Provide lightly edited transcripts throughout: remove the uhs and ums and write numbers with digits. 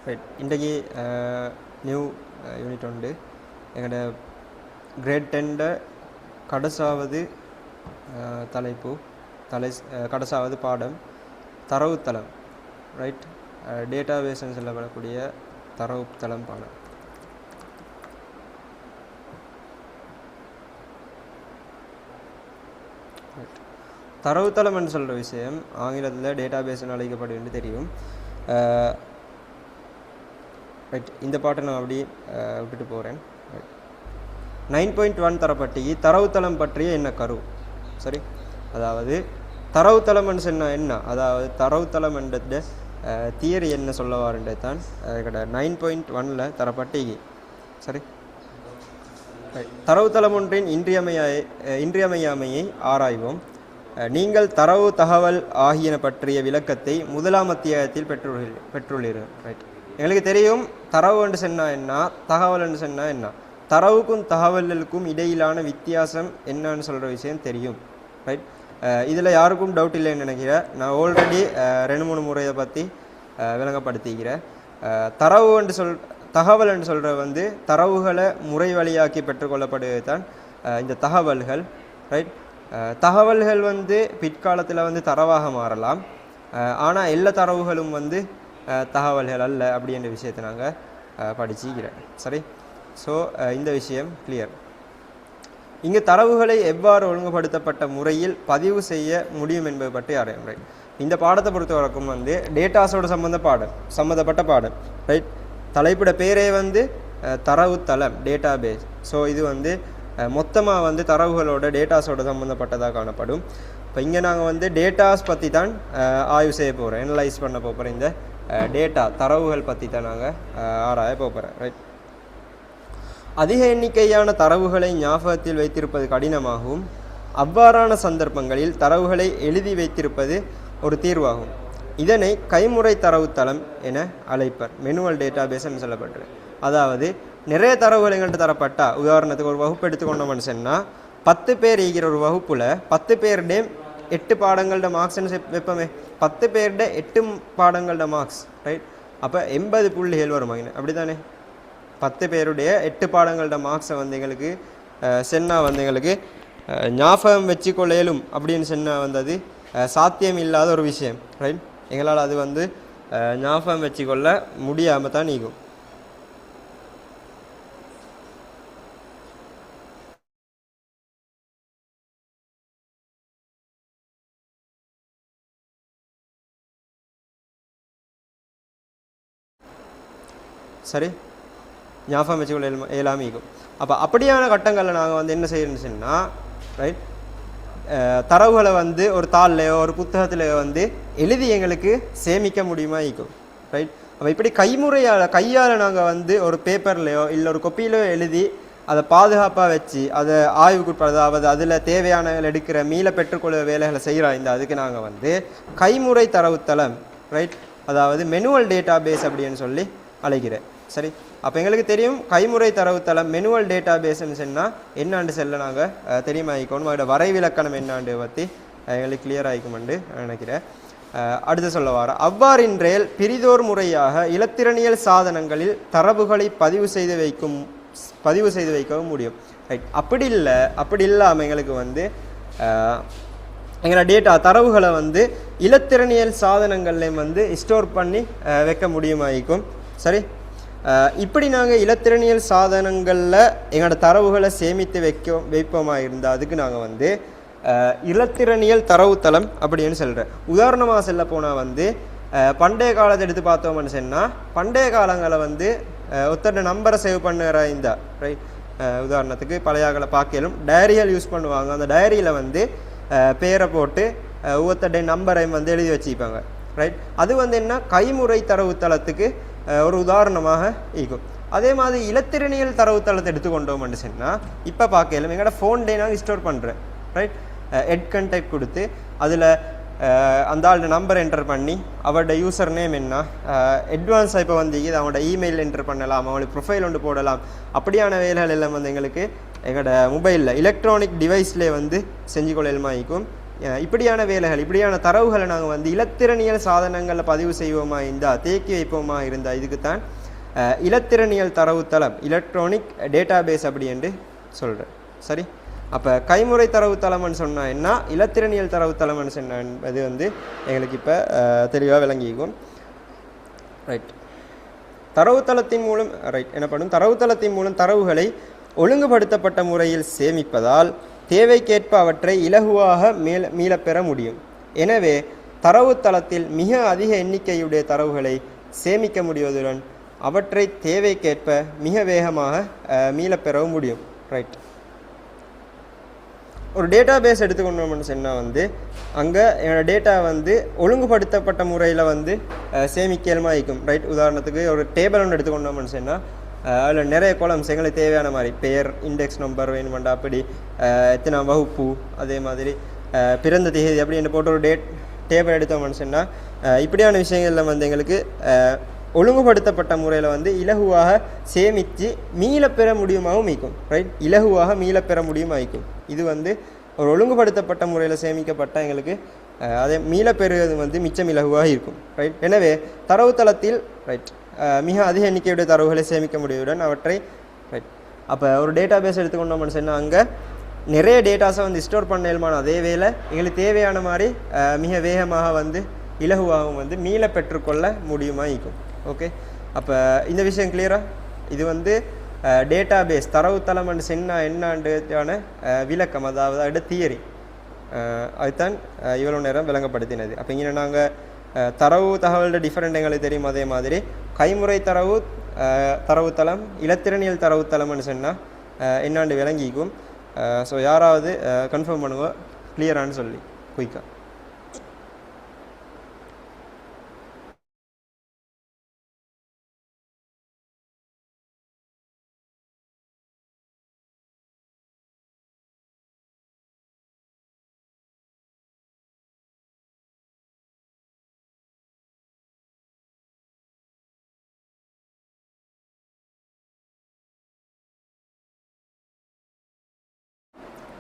Right இன்றைக்கி new unit உண்டு எங்களோட கிரேட் 10 கடைசாவது தலைப்பு கடைசாவது பாடம் தரவுத்தளம் ரைட் டேட்டாபேஸ்ன்னு சொல்லப்படக்கூடிய தரவுத்தளம் பாடம். தரவுத்தளம்னு சொல்கிற விஷயம் ஆங்கிலத்தில் டேட்டாபேஸ்ன்னு அழைக்கப்படுன்னு தெரியும். ரைட் இந்த பாட்டை நான் அப்படி விட்டுட்டு போகிறேன். 9.1 தரப்பட்டி தரவுத்தளம் பற்றிய என்ன கரு சரி, அதாவது தரவுத்தளம்னு சொன்னால் என்ன, அதாவது தரவுத்தளம் என்ற தியரி என்ன சொல்லவாருன்றது தான் 9.1 தரப்பட்டி சரி. தரவுத்தளம் ஒன்றின் இன்றியமையாமையை ஆராய்வோம். நீங்கள் தரவு தகவல் ஆகியன பற்றிய விளக்கத்தை முதலாம் அத்தியாயத்தில் பெற்றுள்ளீர்கள். ரைட் எங்களுக்கு தெரியும் தரவு என்று சொன்னால் என்ன, தகவல் என்று சொன்னால் என்ன, தரவுக்கும் தகவலுக்கும் இடையிலான வித்தியாசம் என்னன்னு சொல்கிற விஷயம் தெரியும். ரைட் இதில் யாருக்கும் டவுட் இல்லைன்னு நினைக்கிறேன். நான் ஆல்ரெடி 2-3 முறையை பற்றி விளங்கப்படுத்திக்கிறேன். தரவு என்று தகவல் என்று சொல்கிற தரவுகளை முறை வழியாக்கி பெற்றுக்கொள்ளப்படுவது தான் இந்த தகவல்கள். ரைட் தகவல்கள் பிற்காலத்தில் தரவாக மாறலாம், ஆனால் எல்லா தரவுகளும் தகவல்கள் அல்ல அப்படின்ற விஷயத்தை நாங்கள் படிச்சுக்கிறேன் சரி. ஸோ இந்த விஷயம் கிளியர். இங்கு தரவுகளை எவ்வாறு ஒழுங்குபடுத்தப்பட்ட முறையில் பதிவு செய்ய முடியும் என்பது பற்றி ஆராயும். ரைட் இந்த பாடத்தை பொறுத்த வரைக்கும் டேட்டாஸோட சம்மந்தப்பட்ட பாடம். ரைட் தலைப்பிட பேரே தரவுத்தளம் டேட்டாபேஸ். ஸோ இது மொத்தமாக தரவுகளோட டேட்டாஸோட சம்மந்தப்பட்டதாக காணப்படும். இப்போ இங்கே நாங்கள் டேட்டாஸ் பற்றி தான் ஆய்வு செய்ய போகிறோம், அனலைஸ் பண்ண போகிறோம். இந்த டேட்டா தரவுகள் பற்றி தான் நாங்கள் ஆராய போகிறோம். ரைட் அதிக எண்ணிக்கையான தரவுகளை ஞாபகத்தில் வைத்திருப்பது கடினமாகும். அவ்வாறான சந்தர்ப்பங்களில் தரவுகளை எழுதி வைத்திருப்பது ஒரு தீர்வாகும். இதனை கைமுறை தரவுத்தளம் என அழைப்பர். மேனுவல் டேட்டாபேஸ்ன்னு சொல்லப்படுறது. அதாவது நிறைய தரவுகள் எங்கள்கிட்ட தரப்பட்டா, உதாரணத்துக்கு ஒரு வகுப்பு எடுத்துக்கொண்டோம்னு சொன்னால் 10 பேர் ஈகிற ஒரு வகுப்பில் 10 பேருடைய 8 பாடங்களோட மார்க்ஸ்ன்னு வைப்போமே, 10 பேருடைய 8 பாடங்களோட மார்க்ஸ். ரைட் அப்போ 80 புள்ளிகள் வருமாங்க அப்படி தானே. 10 பேருடைய 8 பாடங்களோட மார்க்ஸை எங்களுக்கு சென்னால் எங்களுக்கு ஞாபகம் வச்சுக்கொள்ள இயலும் அப்படின்னு சொன்னால் அது சாத்தியம் இல்லாத ஒரு விஷயம். ரைட் எங்களால் அது ஞாபகம் வச்சுக்கொள்ள முடியாமல் தான் நீக்கும். சரி ஞாபகம் வச்சுக்கொள்ள இயலாமல் இருக்கும். அப்போ அப்படியான கட்டங்களில் நாங்கள் என்ன செய்யணும்னு சொன்னால் ரைட் தரவுகளை ஒரு தாள்லையோ ஒரு புத்தகத்திலையோ எழுதி எங்களுக்கு சேமிக்க முடியுமா இருக்கும். ரைட் அப்போ இப்படி கையால் நாங்கள் ஒரு பேப்பர்லையோ இல்லை ஒரு கொப்பியிலையோ எழுதி அதை பாதுகாப்பாக வச்சு அதை ஆய்வுக்குட்படுறது, அதில் தேவையான எடுக்கிற மீள பெற்றுக்கொள்ள வேலைகளை செய்கிறோம். அதுக்கு நாங்கள் கைமுறை தரவுத்தளம் ரைட், அதாவது மேனுவல் டேட்டாபேஸ் அப்படின்னு சொல்லி அழைக்கிறேன். சரி அப்போ எங்களுக்கு தெரியும் கைமுறை தரவுத்தளம் மேனுவல் டேட்டாபேஸ்ன்னு சொன்னால் என்னாண்டு செல்ல நாங்கள் தெரியுமாயிக்கணும். அதோட வரைவிலக்கணம் என்னாண்டு பற்றி எங்களுக்கு கிளியர் ஆகிக்குமெண்டு நினைக்கிறேன். அடுத்து சொல்ல வர அவ்வாறின்றேல் பிரிதோர் முறையாக இலத்திரனியல் சாதனங்களில் தரவுகளை பதிவு செய்து வைக்கவும் முடியும். ரைட் அப்படி இல்லாமல் எங்களுக்கு எங்களோட டேட்டா தரவுகளை இலத்திரனியல் சாதனங்கள்லேயும் ஸ்டோர் பண்ணி வைக்க முடியுமாயிக்கும். சரி இப்படி நாங்கள் இலத்திரனியல் சாதனங்களில் எங்களோட தரவுகளை சேமித்து வைப்போமா இருந்தால் அதுக்கு நாங்கள் இலத்திரனியல் தரவுத்தளம் அப்படின்னு சொல்கிறேன். உதாரணமாக சொல்ல போனால் பண்டைய காலத்தை எடுத்து பார்த்தோம்னு சொன்னால் பண்டைய காலங்களை ஒருத்தர் நம்பரை சேவ் பண்ணுற இந்த ரைட் உதாரணத்துக்கு பழையாக்களை பார்க்கலும் டைரிகள் யூஸ் பண்ணுவாங்க. அந்த டைரியில் பேரை போட்டு ஒவ்வொருத்தருடைய நம்பரையும் எழுதி வச்சுப்பாங்க. ரைட் அது என்ன கைமுறை தரவுத்தளத்துக்கு ஒரு உதாரணமாக இருக்கும். அதே மாதிரி இலத்திரனியல் தரவுத்தளத்தை எடுத்துக்கொண்டோம்னு சொன்னால் இப்போ பார்க்கலும் எங்களோட ஃபோன்லேயே நாங்கள் ஸ்டோர் பண்ணுறேன். ரைட் எட் கண்டெக்ட் கொடுத்து அதில் அந்த ஆளோட நம்பர் என்டர் பண்ணி அவரோட யூசர் நேம் என்ன, அட்வான்ஸாக இப்போ இது அவங்களோட இமெயில் என்டர் பண்ணலாம், அவங்களுக்கு ப்ரொஃபைல் ஒன்று போடலாம். அப்படியான வேலைகள் எல்லாம் எங்களுக்கு எங்களோட மொபைலில் எலக்ட்ரானிக் டிவைஸ்லேயே செஞ்சு கொள்ளலுமாயிக்கும். இப்படியான வேலைகள் இப்படியான தரவுகளை நாங்கள் வந்து இலத்திரனியல் சாதனங்களில் பதிவு செய்வோமா இருந்தால் தேக்கி வைப்போமா இருந்தால் இதுக்கு தான் இலத்திரனியல் தரவுத்தளம் எலக்ட்ரானிக் டேட்டாபேஸ் அப்படி என்று சொல்கிறேன். சரி, அப்போ கைமுறை தரவுத்தளம்னு சொன்னால் என்ன, இலத்திரனியல் தரவுத்தளம்னு சொன்ன அது வந்து எங்களுக்கு இப்போ தெளிவாக விளங்கிக்கும். ரைட், தரவுத்தளத்தின் மூலம் எனப்படும் தரவுத்தளத்தின் மூலம் தரவுகளை ஒழுங்குபடுத்தப்பட்ட முறையில் சேமிப்பதால் தேவைக்கேற்ப அவற்றை இலகுவாக மீளப்பெற முடியும். எனவே தரவுத்தளத்தில் மிக அதிக எண்ணிக்கையுடைய தரவுகளை சேமிக்க முடிவதுடன் அவற்றை தேவைக்கேற்ப மிக வேகமாக மீளப்பெறவும் முடியும். ரைட், ஒரு டேட்டா பேஸ் எடுத்துக்கொண்டோம்னு சொன்னால் வந்து அங்கே என்னோடய டேட்டா வந்து ஒழுங்குபடுத்தப்பட்ட முறையில் வந்து சேமிக்கலுமா இருக்கும். ரைட், உதாரணத்துக்கு ஒரு டேபிள் ஒன்று எடுத்துக்கொண்டோம்னு சொன்னால் அதில் நிறைய காலம்ஸ் எங்களுக்கு தேவையான மாதிரி பெயர், இண்டெக்ஸ் நம்பர் வேணுமெண்டா, அப்படி எத்தனாம் வகுப்பு, அதே மாதிரி பிறந்த தேதி அப்படின்னு போட்டு ஒரு டேபிள் எடுத்தோம்னு சொன்னால் இப்படியான விஷயங்களில் வந்து எங்களுக்கு ஒழுங்குபடுத்தப்பட்ட முறையில் வந்து இலகுவாக சேமித்து மீளப்பெற முடியுமாகவும் இருக்கும். ரைட், இலகுவாக மீளப்பெற முடியுமா இருக்கும். இது வந்து ஒரு ஒழுங்குபடுத்தப்பட்ட முறையில் சேமிக்கப்பட்ட எங்களுக்கு அதை மீளப்பெறுவது வந்து மிச்சம் இலகுவாக இருக்கும். ரைட், எனவே தரவுத்தளத்தில் ரைட் மிக அதிக எண்ணிக்கையுடைய தரவுகளை சேமிக்க முடியுடன் அவற்றை ரைட் அப்போ ஒரு டேட்டா பேஸ் எடுத்துக்கொண்டோம்னு சொன்னால் அங்கே நிறைய டேட்டாஸை வந்து ஸ்டோர் பண்ணலுமான அதே வேளை எங்களுக்கு தேவையான மாதிரி மிக வேகமாக வந்து இலகுவாகவும் வந்து மீள பெற்றுக்கொள்ள முடியுமா இருக்கும். ஓகே, அப்போ இந்த விஷயம் கிளியரா? இது வந்து டேட்டா பேஸ் தரவுத்தளம் என்னாண்டுக்கான விளக்கம், அதாவது அதோட தியரி. அதுதான் இவ்வளோ நேரம் விளங்கப்படுத்தினது. அப்போ இங்கே நாங்கள் தரவு தகவலோட டிஃப்ரெண்ட் எங்களுக்கு தெரியும். அதே மாதிரி கைமுறை தரவுத்தளம் இலத்திரனியல் தரவுத்தளம்னு சொன்னால் என்னாண்டு விளங்கிக்கும். ஸோ யாராவது கன்ஃபார்ம் பண்ணுங்க கிளியரானு சொல்லி குயிக்காக.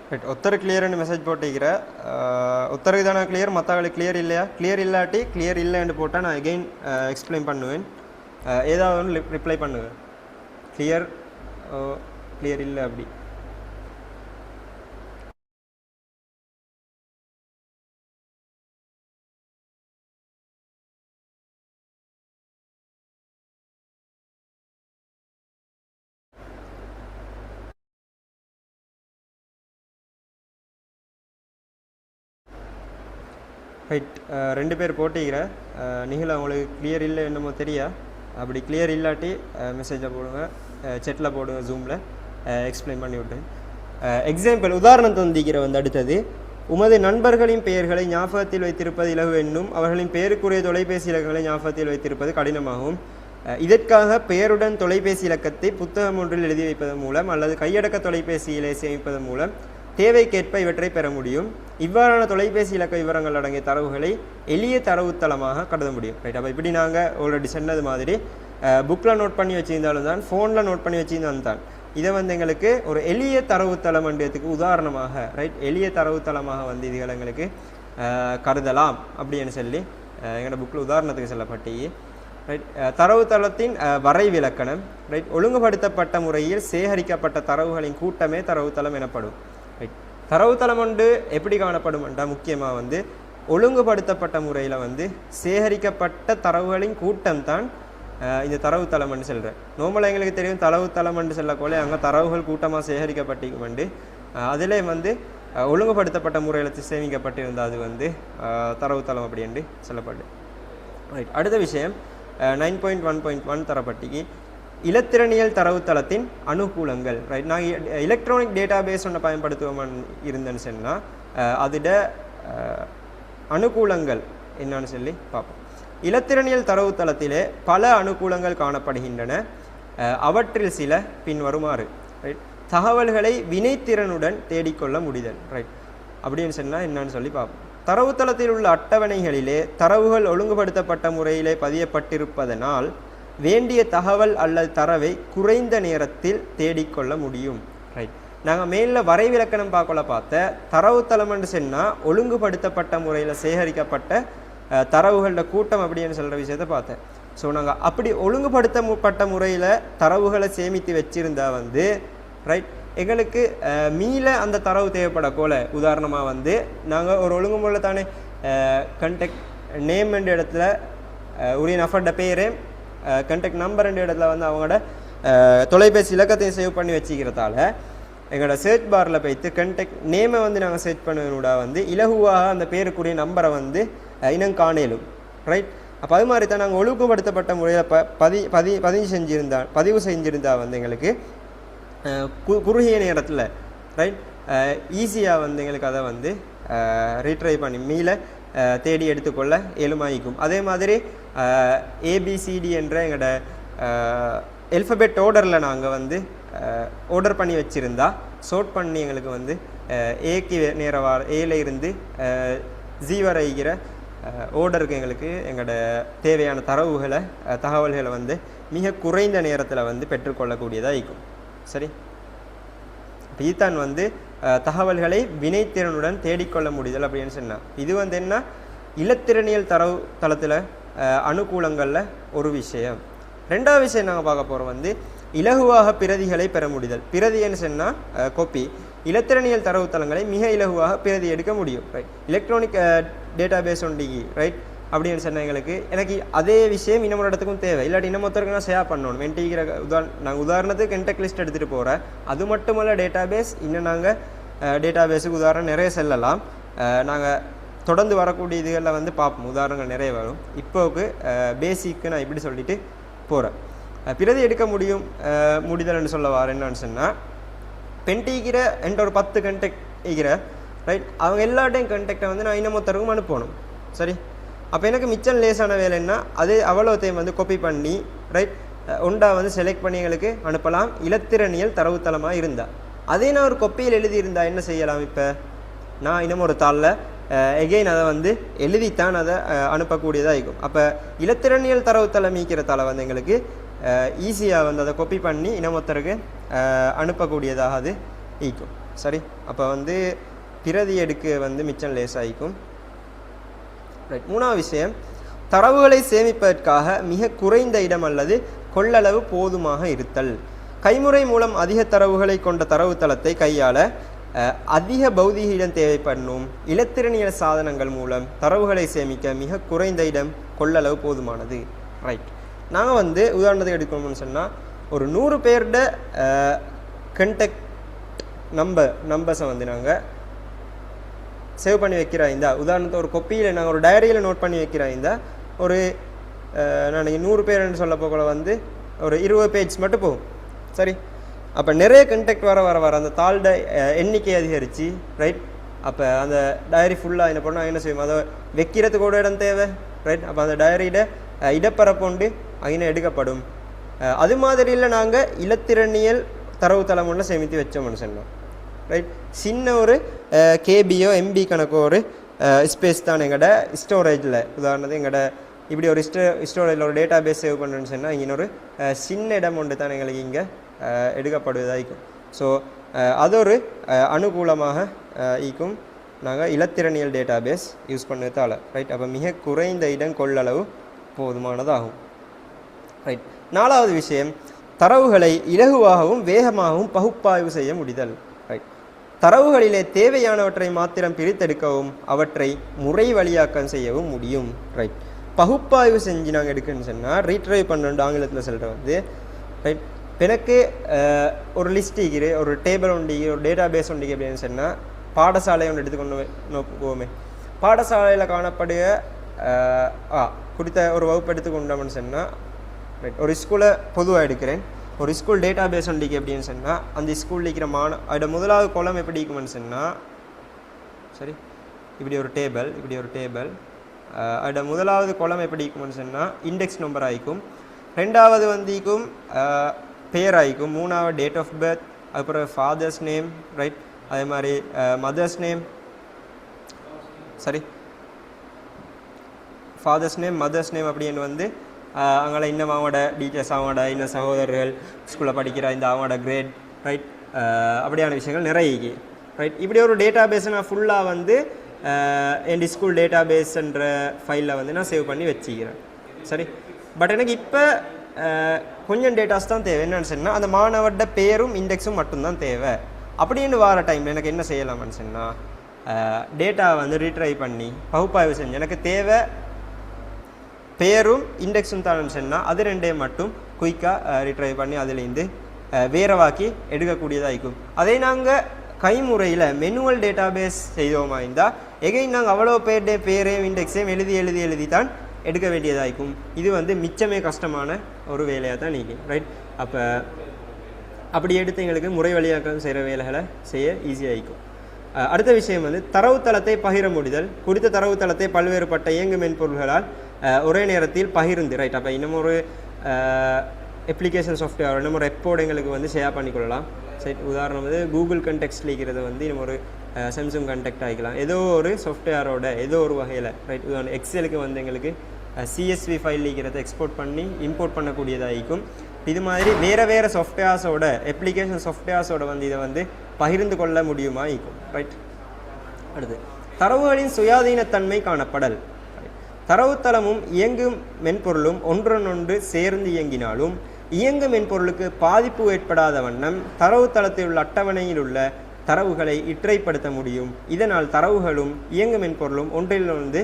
ரைட், ஒருத்தர் கிளியர்னு மெசேஜ் போட்டிக்கிற ஒருத்தருக்கு தானே கிளியர், மற்றவங்களுக்கு கிளியர் இல்லையா? கிளியர் இல்லாட்டி கிளியர் இல்லைன்னு போட்டால் நான் எகெயின் எக்ஸ்பிளைன் பண்ணுவேன். ஏதாவது ஒன்று ரிப்ளை பண்ணுவேன். கிளியர் கிளியர் இல்லை அப்படி. ரைட், ரெண்டு பேர் போட்டிக்கிற நிகழ உங்களுக்கு கிளியர் இல்லை என்னமோ தெரியா? அப்படி கிளியர் இல்லாட்டி மெசேஜை போடுங்க, செட்டில் போடுங்க, ஜூமில் எக்ஸ்பிளைன் பண்ணி விட்டேன். எக்ஸாம்பிள் உதாரணம் தந்திக்கிற வந்து அடுத்தது, உமது நண்பர்களின் பெயர்களை ஞாபகத்தில் வைத்திருப்பது இலகு என்னும் அவர்களின் பெயருக்குரிய தொலைபேசி இலக்கங்களை ஞாபகத்தில் வைத்திருப்பது கடினமாகும். இதற்காக பெயருடன் தொலைபேசி இலக்கத்தை புத்தகம் ஒன்றில் எழுதி வைப்பதன் மூலம் அல்லது கையடக்க தொலைபேசியிலே சேமிப்பதன் மூலம் தேவைக்கேற்ப இவற்றை பெற முடியும். இவ்வாறான தொலைபேசி இலக்க விவரங்கள் அடங்கிய தரவுகளை எளிய தரவுத்தளமாக கருத முடியும். ரைட், அப்போ இப்படி நாங்கள் ஆல்ரெடி சொன்னது மாதிரி புக்கில் நோட் பண்ணி வச்சுருந்தாலும் தான், ஃபோனில் நோட் பண்ணி வச்சுருந்தாலும் தான், இதை வந்து எங்களுக்கு ஒரு எளிய தரவுத்தளம் என்றதுக்கு உதாரணமாக ரைட் எளிய தரவுத்தளமாக வந்து இதுகள் எங்களுக்கு கருதலாம் அப்படின்னு சொல்லி எங்களோட புக்கில் உதாரணத்துக்கு சொல்லப்பட்டி. ரைட், தரவுத்தளத்தின் வரைவிலக்கணம். ரைட், ஒழுங்குபடுத்தப்பட்ட முறையில் சேகரிக்கப்பட்ட தரவுகளின் கூட்டமே தரவுத்தளம் எனப்படும். ரைட், தரவுத்தளம் ஒன்று எப்படி காணப்படும்ன்றா முக்கியமாக வந்து ஒழுங்குபடுத்தப்பட்ட முறையில் வந்து சேகரிக்கப்பட்ட தரவுகளின் கூட்டம் தான் இந்த தரவுத்தளம்னு சொல்கிறேன். நார்மலாக எங்களுக்கு தெரியும் தரவுத்தளம்னு சொல்லக்கோலே அங்கே தரவுகள் கூட்டமாக சேகரிக்கப்பட்டிருக்குமெண்டு, அதிலே வந்து ஒழுங்குபடுத்தப்பட்ட முறையில் சேமிக்கப்பட்டிருந்தால் அது வந்து தரவுத்தளம் அப்படின்னு சொல்லப்பட்டு. ரைட், அடுத்த விஷயம் 9.1.1 தரப்பட்டிக்கு இலத்திரனியல் தரவுத்தளத்தின் அனுகூலங்கள். ரைட், நான் எலக்ட்ரானிக் டேட்டா பேஸ் ஒன்று பயன்படுத்துவோம் இருந்தேன்னு சொன்னால் அதோட அனுகூலங்கள் என்னன்னு சொல்லி பார்ப்போம். இலத்திரனியல் தரவுத்தளத்திலே பல அனுகூலங்கள் காணப்படுகின்றன. அவற்றில் சில பின்வருமாறு. ரைட், தகவல்களை வினைத்திறனுடன் தேடிக்கொள்ள முடிதல். ரைட், அப்படின்னு சொன்னால் என்னன்னு சொல்லி பார்ப்போம். தரவுத்தளத்தில் உள்ள அட்டவணைகளிலே தரவுகள் ஒழுங்குபடுத்தப்பட்ட முறையிலே பதியப்பட்டிருப்பதனால் வேண்டிய தகவல் அல்லது தரவை குறைந்த நேரத்தில் தேடிக்கொள்ள முடியும். ரைட், நாங்கள் மேலில் வரைவிலக்கணம் பார்த்த தரவுத்தளம்னு சொன்னால் ஒழுங்குபடுத்தப்பட்ட முறையில் சேகரிக்கப்பட்ட தரவுகளோட கூட்டம் அப்படின்னு சொல்கிற விஷயத்தை பார்த்தேன். ஸோ நாங்கள் அப்படி ஒழுங்குபடுத்தப்பட்ட முறையில் தரவுகளை சேமித்து வச்சுருந்தா வந்து ரைட் எங்களுக்கு மீள அந்த தரவு தேவைப்படக்கோல உதாரணமாக வந்து நாங்கள் ஒரு ஒழுங்குமுறையில் தானே கண்டெக்ட் நேம் என்ற இடத்துல உரிய நஃபர்ட பேர் கண்டெக்ட் நம்பர் என்ற இடத்துல வந்து அவங்களோட தொலைபேசி இலக்கத்தையும் சேவ் பண்ணி வச்சுக்கிறதால எங்களோட சர்ச் பாரில் போய்த்து கண்டெக்ட் நேமை வந்து நாங்கள் சர்ச் பண்ணுவதோட வந்து இலகுவாக அந்த பேருக்குரிய நம்பரை வந்து இனம் காணலும் ரைட். அப்போ அது மாதிரி தான் நாங்கள் ஒழுங்குபடுத்தப்பட்ட முறையில் பதிவு செஞ்சிருந்தா வந்து எங்களுக்கு குறுகிய நேரத்தில் ரைட் ஈஸியாக வந்து எங்களுக்கு அதை வந்து ரீட்ரை பண்ணி மீள தேடி எடுத்துக்கொள்ள எலுமாயிக்கும். அதே மாதிரி ஏபிசிடி என்ற எங்களோட எல்ஃபபெட் ஆர்டரில் நாங்கள் வந்து ஆர்டர் பண்ணி வச்சுருந்தா சோர்ட் பண்ணி எங்களுக்கு வந்து ஏக்கு நேர ஏல இருந்து ஜி வரைகிற ஆர்டருக்கு எங்களுக்கு எங்களோட தேவையான தகவல்களை வந்து மிக குறைந்த நேரத்தில் வந்து பெற்றுக்கொள்ளக்கூடியதாக இருக்கும். சரி, இப்போ இதுதான் வந்து தகவல்களை வினைத்திறனுடன் தேடிக்கொள்ள முடிதல் அப்படின்னு சொன்னால் இது வந்து என்ன இலத்திறனியல் தரவு தளத்தில் அனுகூலங்களில் ஒரு விஷயம். ரெண்டாவது விஷயம் நாங்கள் பார்க்க போகிறோம் வந்து இலகுவாக பிரதிகளை பெற முடிதல். பிரதின்னு சொன்னால் கொப்பி. இலத்திறனியல் தரவுத்தளங்களை மிக இலகுவாக பிரதி எடுக்க முடியும் ரைட். எலக்ட்ரானிக் டேட்டா பேஸ் ஒண்டி ரைட் அப்படின்னு சொன்ன எங்களுக்கு எனக்கு அதே விஷயம் இன்னொரு இடத்துக்கும் தேவை இல்லாட்டி இன்னமொத்தருக்கு நான் ஷேர் பண்ணணும். வெண்டிக்கிற நாங்கள் உதாரணத்துக்கு கண்டெக்ட் லிஸ்ட் எடுத்துகிட்டு போகிறேன். அது மட்டுமல்ல டேட்டா பேஸ் இன்னும் நாங்கள் டேட்டா பேஸுக்கு உதாரணம் நிறைய செல்லலாம். நாங்கள் தொடர்ந்து வரக்கூடிய இதுகளில் வந்து பார்ப்போம், உதாரணங்கள் நிறைய வரும். இப்போவுக்கு பேசிக்கு நான் இப்படி சொல்லிட்டு போகிறேன். பிரதி எடுக்க முடிதல்னு சொல்ல வர என்னன்னு சொன்னால் பென்டிக்கிற என்ற ஒரு 10 கண்டெக்ட் ஈகிற ரைட் அவங்க எல்லாட்டையும் கண்டெக்டை வந்து நான் இன்னமொத்தருக்கும் அனுப்பணும். சரி, அப்போ எனக்கு மிச்சம் லேசான வேலைன்னா அது அவ்வளோத்தையும் வந்து காப்பி பண்ணி ரைட் ஒண்டா வந்து செலக்ட் பண்ணி எங்களுக்கு அனுப்பலாம் இலத்திறனியல் தரவுத்தளமாக இருந்தால். அதே நான் ஒரு கொப்பியில் எழுதியிருந்தால் என்ன செய்யலாம்? இப்போ நான் இன்னும் ஒரு தாளில் எகெயின் அதை வந்து எழுதித்தான் அதை அனுப்பக்கூடியதாக இருக்கும். அப்போ இலத்திறனியல் தரவுத்தளம் ஈக்கிறதால வந்து எங்களுக்கு ஈஸியாக வந்து அதை காப்பி பண்ணி இன்னமொத்தருக்கு அனுப்பக்கூடியதாக அது ஈக்கும். சரி, அப்போ வந்து பிரதி எடுக்க வந்து மிச்சம் லேசாகிக்கும். ரைட். மூணாவது விஷயம் தரவுகளை சேமிப்பதற்காக மிக குறைந்த இடம் அல்லது கொள்ளளவு போதுமாக இருத்தல். கைமுறை மூலம் அதிக தரவுகளை கொண்ட தரவுத்தளத்தை கையாள அதிக பௌதிக இடம் தேவைப்படும். இலத்திறனியல் சாதனங்கள் மூலம் தரவுகளை சேமிக்க மிக குறைந்த இடம் கொள்ளளவு போதுமானது. ரைட். நாங்கள் வந்து உதாரணத்துக்கு எடுக்கணும்னு சொன்னால் ஒரு 100 பேரோட கண்டெக்ட் நம்பர்ஸை வந்து நாங்கள் சேவ் பண்ணி வைக்கிறாய்ந்தா உதாரணத்தை ஒரு கொப்பியில் நாங்கள் ஒரு டைரியில் நோட் பண்ணி வைக்கிறாய்ந்தா ஒரு நான் 100 பேர்னு சொல்ல போகல வந்து ஒரு 20 பேஜ் மட்டும் போகும். சரி, அப்போ நிறைய கண்டெக்ட் வர அந்த தாளோட எண்ணிக்கை அதிகரித்து ரைட். அப்போ அந்த டைரி ஃபுல்லாக என்ன பண்ணால் என்ன செய்யும், அதை வைக்கிறதுக்கு கூட இடம் தேவை ரைட். அப்போ அந்த டைரியில் இடப்பரப்பொண்டு அங்கே எடுக்கப்படும். அது மாதிரியில் நாங்கள் இலத்திறனியல் தரவுத்தளம் ஒன்று சேமித்து வச்சோம்னு சொன்னோம் ரைட். சின்ன ஒரு கேபியோ எம்பி கணக்கோ ஒரு ஸ்பேஸ் தான் எங்களோட ஸ்டோரேஜில். உதாரணத்துக்கு எங்களோட இப்படி ஒரு ஸ்டோரேஜில் ஒரு டேட்டா பேஸ் சேவ் பண்ணுறேன்னு சொன்னால் இங்கே ஒரு சின்ன இடம் ஒன்று தான் எங்களுக்கு இங்கே எடுக்கப்படுவதாகும். ஸோ அது ஒரு அனுகூலமாக ஈக்கும் நாங்கள் இலத்திறனியல் டேட்டா பேஸ் யூஸ் பண்ணதால் ரைட். அப்போ மிக குறைந்த இடம் கொள்ளளவு போதுமானதாகும் ரைட். நாலாவது விஷயம் தரவுகளை இலகுவாகவும் வேகமாகவும் பகுப்பாய்வு செய்ய முடிதல் ரைட். தரவுகளிலே தேவையானவற்றை மாத்திரம் பிரித்தெடுக்கவும் அவற்றை முறை வழியாக்கம் செய்யவும் முடியும் ரைட். பகுப்பாய்வு செஞ்சு நாங்கள் எடுக்கணும்னு சொன்னால் ரீட்ரைவ் பண்ணணும் ஆங்கிலத்தில் சொல்கிற வந்து ரைட். எனக்கு ஒரு லிஸ்ட் ஈகிறு ஒரு டேபிள் ஒன்று ஒரு டேட்டா பேஸ் ஒன்று அப்படின்னு சொன்னால் பாடசாலை ஒன்று எடுத்துக்கொண்டு நோக்குவோமே. பாடசாலையில் காணப்படுக குறித்த ஒரு வகுப்பு எடுத்துக்கொண்டோம்னு சொன்னால் ரைட். ஒரு ஸ்கூலை பொதுவாக எடுக்கிறேன். ஒரு ஸ்கூல் டேட்டா பேஸ் ஒன்றிக்கு எப்படின்னு சொன்னால் அந்த ஸ்கூலில் இருக்கிற அதோட முதலாவது கோலம் எப்படி இருக்குமென்னு சொன்னால் சரி இப்படி ஒரு டேபிள் அதோட முதலாவது கோலம் எப்படி இருக்குமென்னு சொன்னால் இண்டெக்ஸ் நம்பர் ஆகிக்கும். ரெண்டாவது வந்திக்கும் பேர் ஆகிக்கும். மூணாவது டேட் ஆஃப் பர்த், அதுக்கப்புறம் ஃபாதர்ஸ் நேம் ரைட். அதே மாதிரி மதர்ஸ் நேம் சரி ஃபாதர்ஸ் நேம் மதர்ஸ் நேம் அப்படின்னு வந்து அங்கே இன்னும் அவங்களோட டீச்சர்ஸ் அவங்களோட இன்னும் சகோதரர்கள் ஸ்கூலில் படிக்கிற இந்த அவங்களோட கிரேட் ரைட். அப்படியான விஷயங்கள் நிறைய இருக்கு ரைட். இப்படி ஒரு டேட்டா பேஸை நான் ஃபுல்லாக வந்து என் ஸ்கூல் டேட்டா பேஸ்ன்ற ஃபைலில் வந்து நான் சேவ் பண்ணி வச்சுக்கிறேன். சரி, பட் எனக்கு இப்போ கொஞ்சம் டேட்டாஸ் தான் தேவை. என்னென்னு சொன்னால் அந்த மாணவர்கிட்ட பேரும் இண்டெக்ஸும் மட்டும்தான் தேவை. அப்படின்னு வர டைமில் எனக்கு என்ன செய்யலாம்னு சொன்னால் டேட்டா வந்து ரீட்ரை பண்ணி பகுப்பாய்வு செஞ்சு எனக்கு தேவை பேரும் இண்டெக்ஸும் தானு சொன்னால் அது ரெண்டையும் மட்டும் குயிக்காக ரீட்ரை பண்ணி அதுலேருந்து வேறவாக்கி எடுக்கக்கூடியதாக இருக்கும். அதே நாங்கள் கைமுறையில் மெனுவல் டேட்டா பேஸ் செய்தோமா இருந்தால் எகைன் நாங்கள் அவ்வளோ பேரையும் இண்டெக்ஸையும் எழுதி தான் எடுக்க வேண்டியதாக இருக்கும். இது வந்து மிச்சமே கஷ்டமான ஒரு வேலையாக தான் நீங்கள் ரைட். அப்போ அப்படி எடுத்து எங்களுக்கு முறை வழியாக்கம் செய்கிற வேலைகளை செய்ய ஈஸியாக இருக்கும். அடுத்த விஷயம் வந்து தரவுத்தளத்தை பகிர முடிதல். குறித்த தரவுத்தளத்தை பல்வேறுபட்ட இயங்கு மென்பொருள்களால் ஒரே நேரத்தில் பகிர்ந்து ரைட். அப்போ இன்னும் ஒரு அப்ளிகேஷன் சாஃப்ட்வேர் இன்னும் ஒரு எப்போடு எங்களுக்கு வந்து ஷேர் பண்ணிக்கொள்ளலாம். சரி, உதாரணம் வந்து கூகுள் கண்டெக்ஸ்ட் இருக்கிறது வந்து இன்னும் ஒரு சாம்சங் கண்டெக்ட் ஆகிக்கலாம். ஏதோ ஒரு சாஃப்ட்வேரோட ஏதோ ஒரு வகையில் ரைட். உதாரணம் எக்ஸலுக்கு வந்து எங்களுக்கு CSV ஃபைல் இருக்கிறத எக்ஸ்போர்ட் பண்ணி இம்போர்ட் பண்ணக்கூடியதாகிக்கும். இது மாதிரி வேறு சாஃப்ட்வேர்ஸோட அப்ளிகேஷன் சாஃப்ட்வேர்ஸோட வந்து இதை வந்து பகிர்ந்து கொள்ள முடியுமா இருக்கும் ரைட். அடுத்து தரவுகளின் சுயாதீனத்தன்மை காணப்படல். தரவுத்தளமும் இயங்கும் மென்பொருளும் ஒன்றொன்று சேர்ந்து இயங்கினாலும் இயங்கும் மென்பொருளுக்கு பாதிப்பு ஏற்படாத வண்ணம் தரவுத்தளத்தில் உள்ள அட்டவணையில் உள்ள தரவுகளை இற்றைப்படுத்த முடியும். இதனால் தரவுகளும் இயங்கும் மென்பொருளும் ஒன்றிலிருந்து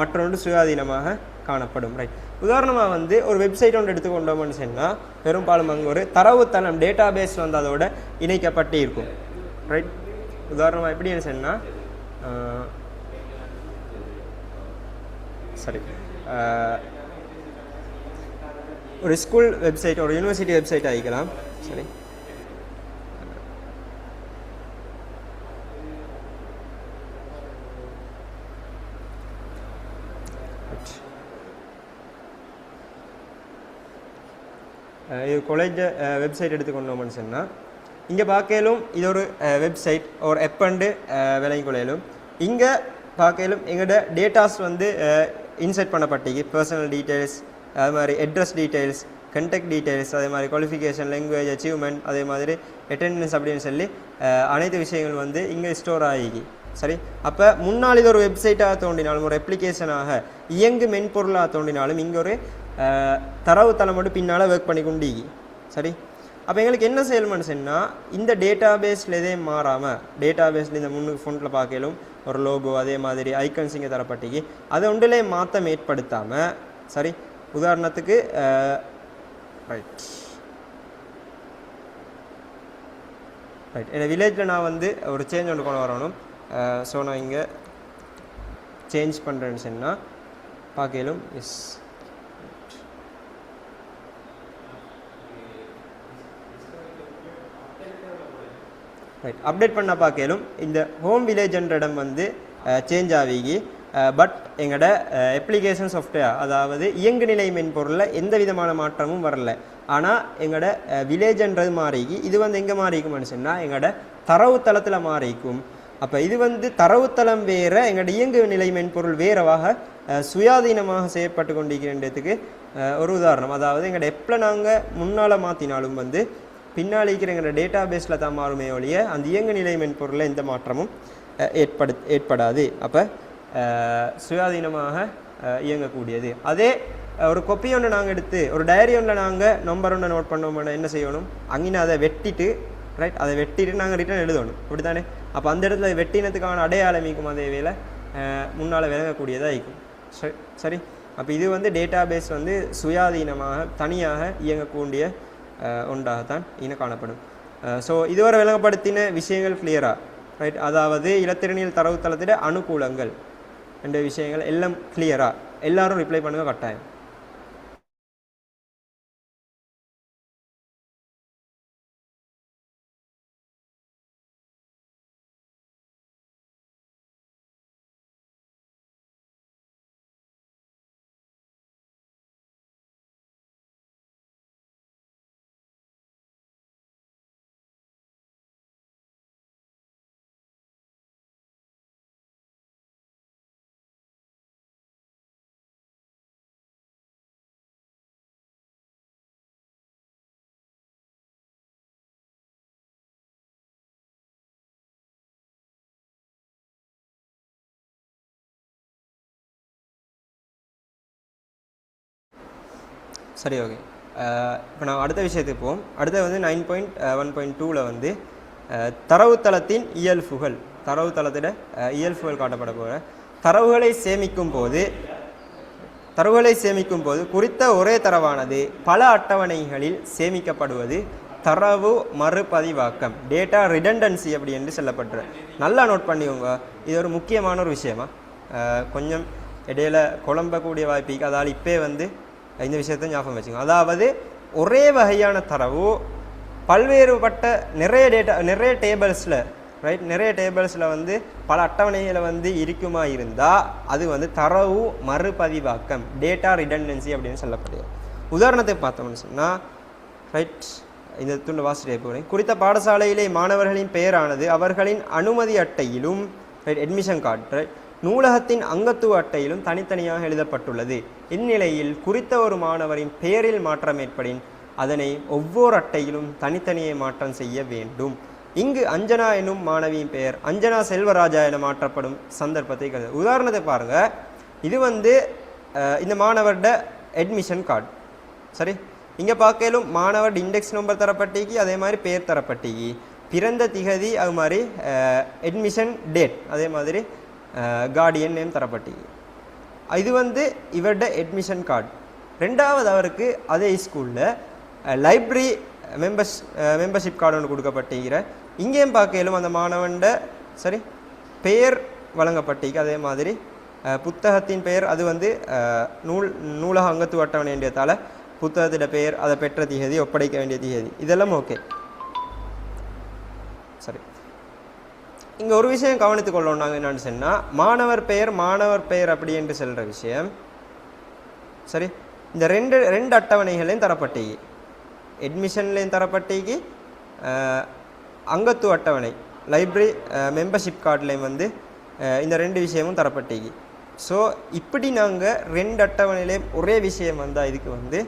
மற்றொன்று சுயாதீனமாக காணப்படும் ரைட். உதாரணமாக வந்து ஒரு வெப்சைட் ஒன்று எடுத்துக்கொண்டோம்னு சொன்னால் பெரும்பாலும் அங்கே ஒரு தரவுத்தளம் டேட்டா பேஸ் வந்து அதோட இணைக்கப்பட்டு இருக்கும் ரைட். உதாரணமாக எப்படின்னு சொன்னால் சரி ஒரு ஸ்கூல் வெப்சைட் ஒரு யூனிவர்சிட்டி வெப்சைட் ஆகிக்கலாம். சரி, இது காலேஜ் வெப்சைட் எடுத்துக்கொண்டோம்னு சொன்னால் இங்கே பார்க்கலும் இது ஒரு வெப்சைட் ஒரு எப்பண்டு விலைக்குள்ளையிலும் இங்கே பார்க்கலும் எங்களோட டேட்டாஸ் வந்து இன்செர்ட் பண்ணப்பட்டிக்கு பர்சனல் டீட்டெயில்ஸ், அது மாதிரி அட்ரஸ் டீட்டெயில்ஸ், கண்டெக்ட் டீட்டெயில்ஸ், அதே மாதிரி குவாலிஃபிகேஷன், லாங்குவேஜ், அச்சீவ்மெண்ட், அதே மாதிரி அட்டெண்டன்ஸ் அப்படின்னு சொல்லி அனைத்து விஷயங்கள் வந்து இங்கே ஸ்டோர் ஆகி சரி. அப்போ முன்னால் இது ஒரு வெப்சைட்டாக தோன்றினாலும் ஒரு அப்ளிகேஷனாக இயங்கு மென்பொருளாக தோன்றினாலும் இங்கே ஒரு தரவுத்தளம் மட்டும் பின்னால் ஒர்க் பண்ணி கொண்டு சரி. அப்போ எங்களுக்கு என்ன செய்யணும்னு சொன்னால் இந்த டேட்டா பேஸில் எதே மாறாமல் டேட்டா பேஸில் இந்த முன்னுக்கு ஃபோனில் பார்க்கலும் ஒரு லோகோ அதே மாதிரி ஐக்கன்ஸ் இங்கே தரப்பட்டிக்கு அதை ஒன்றிலே மாற்றம் ஏற்படுத்தாமல் சரி. உதாரணத்துக்கு ரைட் ரைட் என்னோடய வில்லேஜில் நான் வந்து ஒரு சேஞ்ச் ஒன்று கொண்டு வரணும். ஸோ நான் இங்கே சேஞ்ச் பண்ணுறேன்னு சொன்னால் பார்க்கலும் எஸ் ரைட். அப்டேட் பண்ண பார்க்கலும் இந்த ஹோம் வில்லேஜ்ன்ற இடம் வந்து சேஞ்ச் ஆகி பட் எங்களோட அப்ளிகேஷன் சாஃப்ட்வேர் அதாவது இயங்கு நிலை மென்பொருளில் எந்த விதமான மாற்றமும் வரல. ஆனால் எங்களோட வில்லேஜ்ன்றது மாறிக்கு இது வந்து எங்கே மாறிக்கும்னு சொன்னால் எங்களோட தரவுத்தளத்தில் மாறிக்கும். அப்போ இது வந்து தரவுத்தளம் வேறு எங்களோட இயங்கு நிலை மென்பொருள் வேறவாக சுயாதீனமாக செயற்பட்டு கொண்டிருக்கிறதுக்கு ஒரு உதாரணம். அதாவது எங்களோட எப்போ நாங்கள் முன்னால் மாற்றினாலும் வந்து பின்னால் இருக்கிற எங்களோட டேட்டா பேஸில் தான் மாறுமே ஒழிய அந்த இயங்கு நிலை மென்பொருளில் எந்த மாற்றமும் ஏற்படாது. அப்போ சுயாதீனமாக இயங்கக்கூடியது. அதே ஒரு கொப்பி ஒன்று நாங்கள் எடுத்து ஒரு டைரி ஒன்றில் நாங்கள் நம்பர் ஒன்று நோட் பண்ணோம்னா என்ன செய்யணும், அங்கே அதை வெட்டிட்டு ரைட் அதை வெட்டிட்டு நாங்கள் ரிட்டர்ன் எழுதணும் அப்படி தானே. அப்போ அந்த இடத்துல வெட்டினத்துக்கான அடையாளமிக்கும் அதே வேலை முன்னால் விளங்கக்கூடியதாக இருக்கும் சரி. அப்போ இது வந்து டேட்டா பேஸ் வந்து சுயாதீனமாக தனியாக இயங்கக்கூடிய ஒன்றாகத்தான் இன காணப்படும். ஸோ இதுவரை விளங்கப்படுத்தின விஷயங்கள் கிளியராக ரைட். அதாவது இலத்திரனியல் தரவுத்தளத்திட அனுகூலங்கள் என்ற விஷயங்கள் எல்லாம் கிளியராக எல்லாரும் ரிப்ளை பண்ணுங்க கட்டாயம். சரி, ஓகே. இப்போ நான் அடுத்த விஷயத்துக்கு போவோம். அடுத்து வந்து 9.1.2ல் வந்து தரவுத்தளத்தின் இயல்புகள், தரவுத்தளத்திட இயல்புகள் காட்டப்பட போகிற தரவுகளை சேமிக்கும் போது குறித்த ஒரே தரவானது பல அட்டவணைகளில் சேமிக்கப்படுவது தரவு மறுபதிவாக்கம், டேட்டா ரிடண்டன்சி அப்படி என்று சொல்லப்படுற. நல்லா நோட் பண்ணிக்கோங்க, இது ஒரு முக்கியமான ஒரு விஷயமா. கொஞ்சம் இடையில குழம்பக்கூடிய வாய்ப்புக்கு, அதால் இப்போ வந்து இந்த விஷயத்தை ஞாபகம் வச்சுக்கோங்க. அதாவது ஒரே வகையான தரவு பல்வேறுபட்ட நிறைய டேபிள்ஸில், ரைட், நிறைய டேபிள்ஸில் வந்து பல அட்டவணைகளை வந்து இருக்குமா இருந்தால் அது வந்து தரவு மறுபதிவாக்கம், டேட்டா ரிடண்டன்சி அப்படின்னு சொல்லப்படுது. உதாரணத்தை பார்த்தோம்னு சொன்னால், ரைட், இந்த துண்டு வாசிட்டே போகிறேன். குறித்த பாடசாலையிலே மாணவர்களின் பெயரானது அவர்களின் அனுமதி அட்டையிலும், ரைட், அட்மிஷன் கார்டு, ரைட், நூலகத்தின் அங்கத்துவ அட்டையிலும் தனித்தனியாக எழுதப்பட்டுள்ளது. இந்நிலையில் குறித்த ஒரு மாணவரின் பெயரில் மாற்றம் ஏற்படின் அதனை ஒவ்வொரு அட்டையிலும் தனித்தனியே மாற்றம் செய்ய வேண்டும். இங்கு அஞ்சனா எனும் மாணவியின் பெயர் அஞ்சனா செல்வராஜா என மாற்றப்படும் சந்தர்ப்பத்தை கருது. உதாரணத்தை பாருங்க, இது வந்து இந்த மாணவர்ட அட்மிஷன் கார்டு. சரி, இங்கே பார்க்கலும் மாணவர் இண்டெக்ஸ் நம்பர் தரப்பட்டிக்கு, அதே மாதிரி பெயர் தரப்பட்டிக்கு, பிறந்த திகதி, அது மாதிரி அட்மிஷன் டேட், அதே மாதிரி கார்டியன் நேம் தரப்பட்டிக்கு. இது வந்து இவருடைய அட்மிஷன் கார்டு. ரெண்டாவது அவருக்கு அதே ஸ்கூலில் லைப்ரரி மெம்பர்ஷிப் கார்டு ஒன்று கொடுக்கப்பட்டிருக்கிற. இங்கேயும் பார்க்கலும் அந்த மாணவன்ட சரி பெயர் வழங்கப்பட்டிருக்கு. அதே மாதிரி புத்தகத்தின் பெயர் அது வந்து நூலக அங்கத்துவ அட்டவணை வேண்டியதால் புத்தகத்திட பெயர், அதை பெற்ற திகதி, ஒப்படைக்க வேண்டிய திகதி, இதெல்லாம் ஓகே. சரி, இங்கே ஒரு விஷயம் கவனித்துக் கொள்ளணும். நாங்கள் என்னென்னு சொன்னால், மாணவர் பெயர் அப்படி என்று சொல்கிற விஷயம் சரி, இந்த ரெண்டு அட்டவணைகளையும் தரப்பட்டிக்கு, அட்மிஷன்லேயும் தரப்பட்டிக்கு, அங்கத்துவ அட்டவணை லைப்ரரி மெம்பர்ஷிப் கார்டுலேயும் வந்து இந்த ரெண்டு விஷயமும் தரப்பட்டிக்கு. ஸோ இப்படி நாங்கள் ரெண்டு அட்டவணையிலேயும் ஒரே விஷயம் வந்தால் இதுக்கு வந்து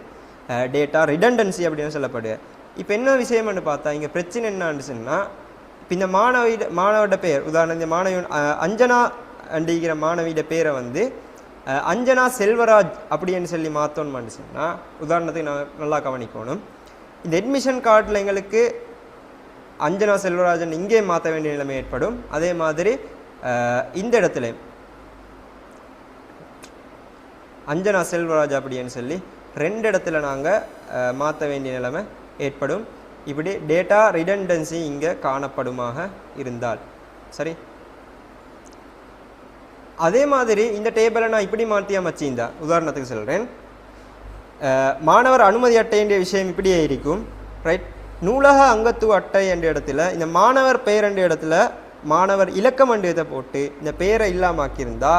டேட்டா ரிடண்டன்சி அப்படின்னு சொல்லப்படுது. இப்போ என்ன விஷயம்னு பார்த்தா, இங்கே பிரச்சனை என்னான்னு சொன்னால், இப்போ இந்த மாணவியோட பெயர், உதாரணம் இந்த மாணவி அஞ்சனா அண்டிக்கிற மாணவியோட பேரை வந்து அஞ்சனா செல்வராஜ் அப்படின்னு சொல்லி மாற்றோன்னு சொன்னால், உதாரணத்துக்கு நான் நல்லா கவனிக்கணும். இந்த அட்மிஷன் கார்டில் எங்களுக்கு அஞ்சனா செல்வராஜன் இங்கே மாற்ற வேண்டிய நிலைமை ஏற்படும். அதே மாதிரி இந்த இடத்துல அஞ்சனா செல்வராஜ் அப்படின்னு சொல்லி ரெண்டு இடத்துல நாங்கள் மாற்ற வேண்டிய நிலைமை ஏற்படும். இப்படி டேட்டா ரிடண்டன்சி இங்கே காணப்படுமாக இருந்தால் சரி. அதே மாதிரி இந்த டேபிளை நான் இப்படி மாற்றி அமைச்சிருந்தா, உதாரணத்துக்கு சொல்கிறேன், மாணவர் அனுமதி அட்டை என்ற விஷயம் இப்படியே இருக்கும், ரைட். நூலக அங்கத்துவ அட்டை என்ற இடத்துல இந்த மாணவர் பெயர் என்ற இடத்துல மாணவர் இலக்கம் என்ற இதை போட்டு இந்த பெயரை இல்லாமாக்கியிருந்தா,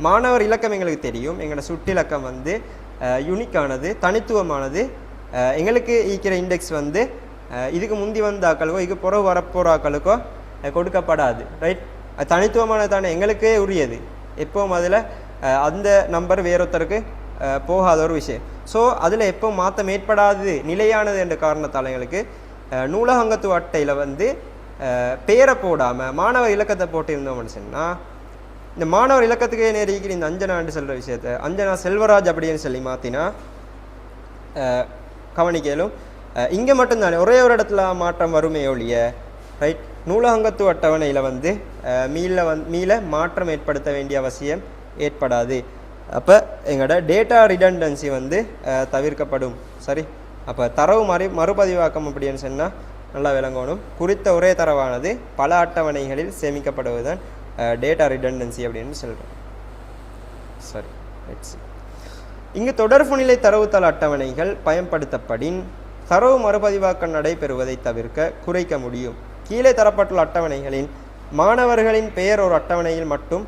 மாணவர் இலக்கம் எங்களுக்கு தெரியும், எங்களோட சுட்டிலக்கம் வந்து யூனிக்கானது, தனித்துவமானது, எங்களுக்கு ஈக்கிற இண்டெக்ஸ் வந்து இதுக்கு முந்தி வந்த ஆக்களுக்கோ இதுக்கு பிறகு வரப்போகிற ஆக்களுக்கோ கொடுக்கப்படாது, ரைட். அது தனித்துவமானது தானே, எங்களுக்கே உரியது. எப்போவும் அதில் அந்த நம்பர் வேறொருத்தருக்கு போகாத ஒரு விஷயம். ஸோ அதில் எப்போவும் மாற்றம் ஏற்படாது, நிலையானது என்ற காரணத்தால் எங்களுக்கு நூலகத்துவ அட்டையில் வந்து பேரை போடாமல் மாணவர் இலக்கத்தை போட்டிருந்தோம்னு சொன்னால், இந்த மாணவர் இலக்கத்துக்கே நேரிக்கிற இந்த அஞ்சனான்னு சொல்கிற விஷயத்தை அஞ்சனா செல்வராஜ் அப்படின்னு சொல்லி மாற்றினா கவனிக்கலும் இங்கே மட்டும்தானே ஒரே ஒரு இடத்துல மாற்றம் வருமே ஒழிய, ரைட். நூலகத்துவ அட்டவணையில் வந்து மீள மாற்றம் ஏற்படுத்த வேண்டிய அவசியம் ஏற்படாது. அப்போ எங்களோட டேட்டா ரிடண்டன்சி வந்து தவிர்க்கப்படும். சரி, அப்போ தரவு மறுபதிவாக்கம் அப்படின்னு சொன்னால் நல்லா விளங்கணும். குறித்த ஒரே தரவானது பல அட்டவணைகளில் சேமிக்கப்படுவதுதான் டேட்டா ரிடண்டன்சி அப்படின்னு சொல்கிறோம். சரி, இங்கு தொடர்பு நிலை தரவுத்தள அட்டவணைகள் பயன்படுத்தப்படின் தரவு மறுபதிவாக்கம் நடைபெறுவதை தவிர்க்க குறைக்க முடியும். கீழே தரப்பட்டுள்ள அட்டவணைகளின் மாணவர்களின் பெயர் ஒரு அட்டவணையில் மட்டும்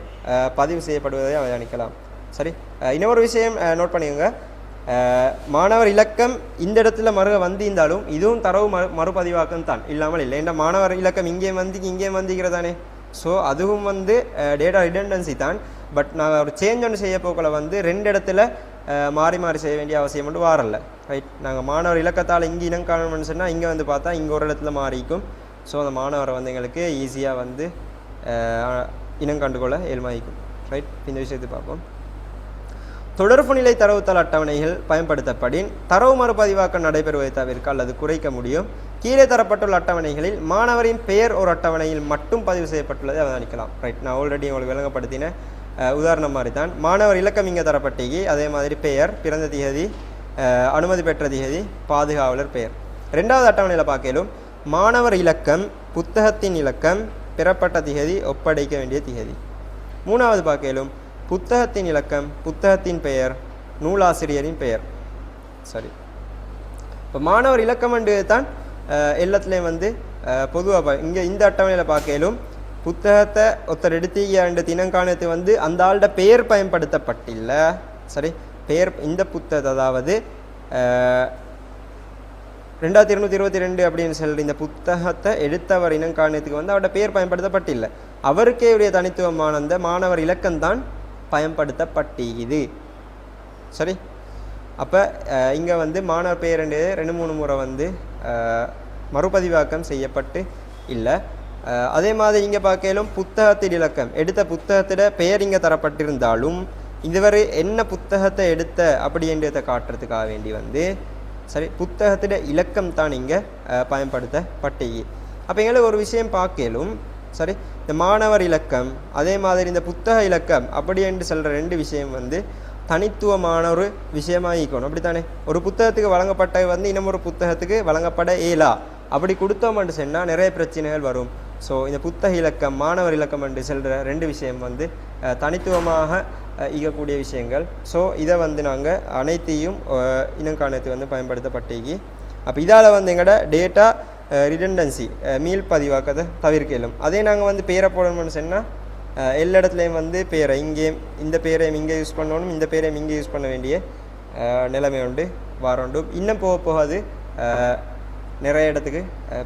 பதிவு செய்யப்படுவதை அவதானிக்கலாம். சரி, இன்னொரு விஷயம் நோட் பண்ணிக்கோங்க, மாணவர் இலக்கம் இந்த இடத்துல வந்திருந்தாலும் இதுவும் தரவு மறுபதிவாக்கம் தான், இல்லாமல் இல்லை. ஏன்னா மாணவர் இலக்கம் இங்கே வந்திக்கிறதானே, ஸோ அதுவும் வந்து டேட்டா ரிடண்டன்சி தான். பட் நாங்கள் ஒரு சேஞ்ச் ஒன்று செய்ய போக்கல வந்து ரெண்டு இடத்துல மாறி செய்ய வேண்டிய அவசியம் மட்டும் வாரல, ரைட். நாங்கள் மாணவர் இலக்கத்தால் இங்கே இனம் காணணும்னு சொன்னால் இங்கே வந்து பார்த்தா இங்கே ஒரு இடத்துல மாறிக்கும். ஸோ அந்த மாணவரை வந்து எங்களுக்கு ஈஸியாக வந்து இனம் கண்டுகொள்ள ஏழ்மாயிக்கும், ரைட். இந்த விஷயத்தை பார்ப்போம். தொடர்பு நிலை தரவுத்தள அட்டவணைகள் பயன்படுத்தப்படின் தரவு மறுபதிவாக்கம் நடைபெறுவதை தவிர்க்க அல்லது குறைக்க முடியும். கீழே தரப்பட்டுள்ள அட்டவணைகளில் மாணவரின் பெயர் ஒரு அட்டவணையில் மட்டும் பதிவு செய்யப்பட்டுள்ளதை அவதானிக்கலாம். ரைட், நான் ஆல்ரெடி உங்களுக்கு விளங்கப்படுத்தின உதாரணம் மாதிரி தான். மாணவர் இலக்கம் இங்கே தரப்பட்டீங்க, அதே மாதிரி பெயர், பிறந்த திகதி, அனுமதி பெற்ற திகதி, பாதுகாவலர் பெயர். ரெண்டாவது அட்டவணையில் பார்க்கலும் மாணவர் இலக்கம், புத்தகத்தின் இலக்கம், பெறப்பட்ட திகதி, ஒப்படைக்க வேண்டிய திகதி. மூணாவது பார்க்கலும் புத்தகத்தின் இலக்கம், புத்தகத்தின் பெயர், நூலாசிரியரின் பெயர். சரி, இப்போ மாணவர் இலக்கம் தான் எல்லாத்துலேயும் வந்து பொதுவாக இங்கே இந்த அட்டவணையில் பார்க்கலும் புத்தகத்தை ஒருத்தர் எடுத்தீங்க தினங்காணத்து வந்து அந்த ஆள்கிட்ட பெயர் பயன்படுத்தப்பட்டில்லை. சரி, பெயர் இந்த புத்தகத்தை அதாவது 2222 அப்படின்னு சொல்கிற இந்த புத்தகத்தை எடுத்தவர் இனங்காணத்துக்கு வந்து அவரோட பெயர் பயன்படுத்தப்பட்டில்லை. அவருக்கே உடைய தனித்துவமான அந்த மாணவர் இலக்கம்தான் பயன்படுத்தப்பட்டது. சரி, அப்போ இங்கே வந்து மாணவர் பெயர் 2-3 முறை வந்து மறுபதிவாக்கம் செய்யப்பட்டு இல்லை. அதே மாதிரி இங்கே பார்க்கலும் புத்தகத்தின் இலக்கம், எடுத்த புத்தகத்திட பெயர் இங்கே தரப்பட்டிருந்தாலும் இதுவரை என்ன புத்தகத்தை எடுத்த அப்படின்றதை காட்டுறதுக்காக வேண்டி வந்து சரி புத்தகத்திட இலக்கம் தான் இங்கே பயன்படுத்தப்பட்டது. அப்போ எங்களுக்கு ஒரு விஷயம் பார்க்கலும் சரி, இந்த மாணவர் இலக்கம் அதே மாதிரி இந்த புத்தக இலக்கம் அப்படி என்று சொல்கிற ரெண்டு விஷயம் வந்து தனித்துவமான ஒரு விஷயமாக இருக்கணும். அப்படித்தானே? ஒரு புத்தகத்துக்கு வழங்கப்பட்ட வந்து இன்னும் ஒரு புத்தகத்துக்கு வழங்கப்பட இயலா அப்படி கொடுத்தோம்னு சொன்னால் நிறைய பிரச்சனைகள் வரும். ஸோ இந்த புத்தக இலக்கம் மாணவர் இலக்கம் என்று சொல்கிற ரெண்டு விஷயம் வந்து தனித்துவமாக ஈகக்கூடிய விஷயங்கள். ஸோ இதை வந்து நாங்கள் அனைத்தையும் இனங்காணத்து வந்து பயன்படுத்தப்பட்டீங்க. அப்போ இதால் வந்து எங்களோட டேட்டா ரிடண்டன்சி மீள் பதிவாக்கத்தை தவிர்க்கலாம். அதே நாங்கள் வந்து பேரை போடணும்னு சொன்னால் எல்லா இடத்துலையும் வந்து பேரை இங்கே இந்த பேரையும் இங்கே யூஸ் பண்ணணும், இந்த பேரையும் இங்கே யூஸ் பண்ண வேண்டிய நிலைமை உண்டு வாரண்டு. இன்னும் போக போகாது நிறைய இடத்துக்கு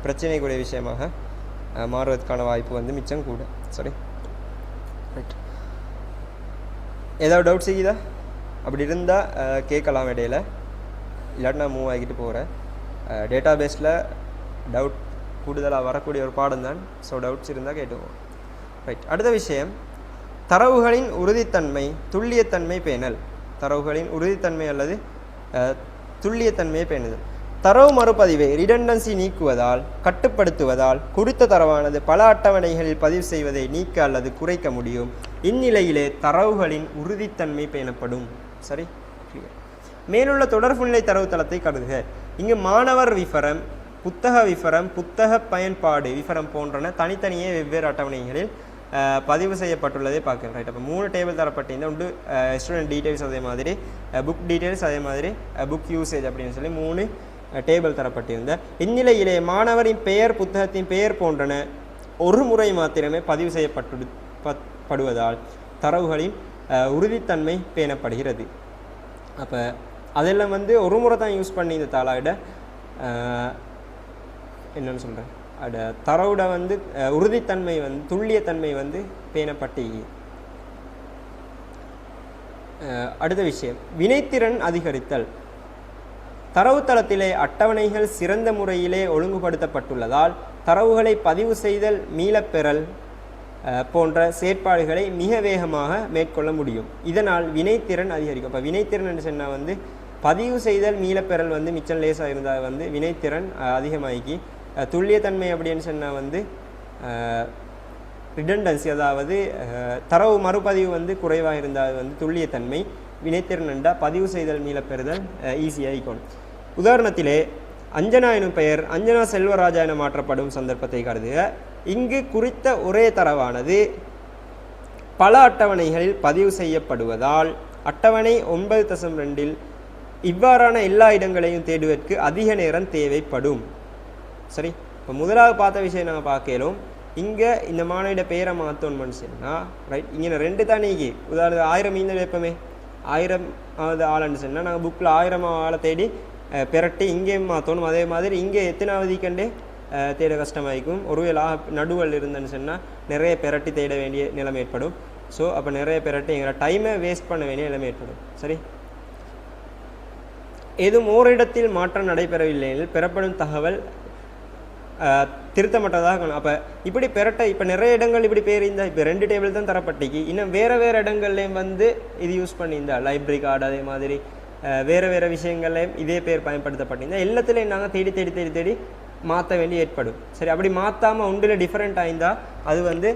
பிரச்சனைக்குரிய விஷயமாக மாறுவதற்கான வாய்ப்பு வந்து மிச்சம் கூட. சரி, ரைட். ஏதாவது டவுட் செய்யுதா? அப்படி இருந்தால் கேட்கலாம் இடையில, இல்லாட்டி நான் மூவ் ஆகிக்கிட்டு போகிறேன். டேட்டா பேஸில் டவுட் கூடுதலாக வரக்கூடிய ஒரு பாடம் தான். ஸோ டவுட்ஸ் இருந்தால் கேட்டுவோம். ரைட், அடுத்த விஷயம் தரவுகளின் உறுதித்தன்மை துல்லியத்தன்மை பேணல். தரவுகளின் உறுதித்தன்மை அல்லது துல்லியத்தன்மையை பேணுதல். தரவு மறுபதிவை ரிடண்டன்சி நீக்குவதால் கட்டுப்படுத்துவதால் குறித்த தரவானது பல அட்டவணைகளில் பதிவு செய்வதை நீக்க அல்லது குறைக்க முடியும். இந்நிலையிலே தரவுகளின் உறுதித்தன்மை பேணப்படும். சரி, மேலுள்ள தொடர்புநிலை தரவுத்தளத்தை கருதுக. இங்கு மாணவர் விவரம், புத்தக விவரம், புத்தக பயன்பாடு விவரம் போன்றன தனித்தனியே வெவ்வேறு அட்டவணைகளில் பதிவு செய்யப்பட்டுள்ளதை பார்க்கலாம். ரைட், அப்போ 3 டேபிள் தரப்பட்டிருந்தால் உண்டு. ஸ்டூடெண்ட் டீட்டெயில்ஸ் அதே மாதிரி, புக் டீட்டெயில்ஸ் அதே மாதிரி, புக் யூசேஜ் அப்படின்னு சொல்லி 3 டேபிள் தரப்பட்டிருந்த இந்நிலையிலே மாணவரின் பெயர், புத்தகத்தின் பெயர் போன்றன ஒரு முறை மாத்திரமே பதிவு செய்யப்படுவதால் தரவுகளின் உறுதித்தன்மை பேணப்படுகிறது. அப்போ அதெல்லாம் வந்து ஒரு முறை தான் யூஸ் பண்ணி இந்த தாளாவிட என்னன்னு சொல்கிறேன், அட தரவுட வந்து உறுதித்தன்மை வந்து துல்லியத்தன்மை வந்து பேணப்பட்டு. அடுத்த விஷயம் வினைத்திறன் அதிகரித்தல். தரவுத்தளத்திலே அட்டவணைகள் சிறந்த முறையிலே ஒழுங்குபடுத்தப்பட்டுள்ளதால் தரவுகளை பதிவு செய்தல், மீளப்பெறல் போன்ற செயற்பாடுகளை மிக வேகமாக மேற்கொள்ள முடியும். இதனால் வினைத்திறன் அதிகரிக்கும். இப்போ வினைத்திறன் என்று சொன்னால் வந்து பதிவு செய்தல், மீளப்பெறல் வந்து மிச்சம் லேசாக இருந்தால் வந்து வினைத்திறன் அதிகமாகி, துல்லியத்தன்மை அப்படின்னு சொன்னால் வந்து ரிடண்டன்சி அதாவது தரவு மறுபதிவு வந்து குறைவாக இருந்தால் வந்து துல்லியத்தன்மை, வினைத்திறன் என்றால் பதிவு செய்தல், மீளப்பெறுதல் ஈஸியாக இருக்கும். உதாரணத்திலே அஞ்சனா எனும் பெயர் அஞ்சனா செல்வராஜா என மாற்றப்படும் சந்தர்ப்பத்தை கருதுக. இங்கு குறித்த ஒரே தரவானது பல அட்டவணைகளில் பதிவு செய்யப்படுவதால் அட்டவணை 9.2 இவ்வாறான எல்லா இடங்களையும் தேடுவதற்கு அதிக நேரம் தேவைப்படும். சரி, இப்போ முதலாவது பார்த்த விஷயம் நாங்கள் பார்க்கலும். இங்கே இந்த மாணவியோட பெயரை மாற்றணும்னு சொன்னால் ரைட், இங்கே 2 தான் நீக்கி உதாரணம் 1000 இந்த வைப்பமே 1000வது ஆளுன்னு சொன்னால் நாங்கள் புக்கில் 1000 ஆளை தேடி பெரட்டி இங்கேயும் மாற்றணும். அதே மாதிரி இங்கே எத்தனாவது கண்டே தேட கஷ்டமாயிருக்கும். ஒருவேளை நடுவல் இருந்தேன்னு சொன்னால் நிறைய பெரட்டி தேட வேண்டிய நிலைமை ஏற்படும். ஸோ அப்போ நிறைய பெரட்டி எங்களை டைமை வேஸ்ட் பண்ண வேண்டிய நிலைமை ஏற்படும். சரி, ஏதும் ஓரிடத்தில் மாற்றம் நடைபெறவில்லை எனில் பெறப்படும் தகவல் திருத்தமற்றதாக காணும். அப்போ இப்படி பெரட்ட இப்போ நிறைய இடங்கள் இப்படி பேர் இருந்தால் இப்போ 2 டேபிள் தான் தரப்பட்டிக்கு, இன்னும் வேறு இடங்கள்லேயும் வந்து இது யூஸ் பண்ணியிருந்தா லைப்ரரி கார்டு அதே மாதிரி வேறு விஷயங்கள்லையும் இதே பேர் பயன்படுத்தப்பட்டிருந்தால் எல்லாத்துலேயும் நாங்கள் தேடி தேடி தேடி தேடி மாற்ற வேண்டி ஏற்படும். சரி, அப்படி மாற்றாமல் ஒன்றில் டிஃப்ரெண்ட் ஆயிருந்தால் அது வந்து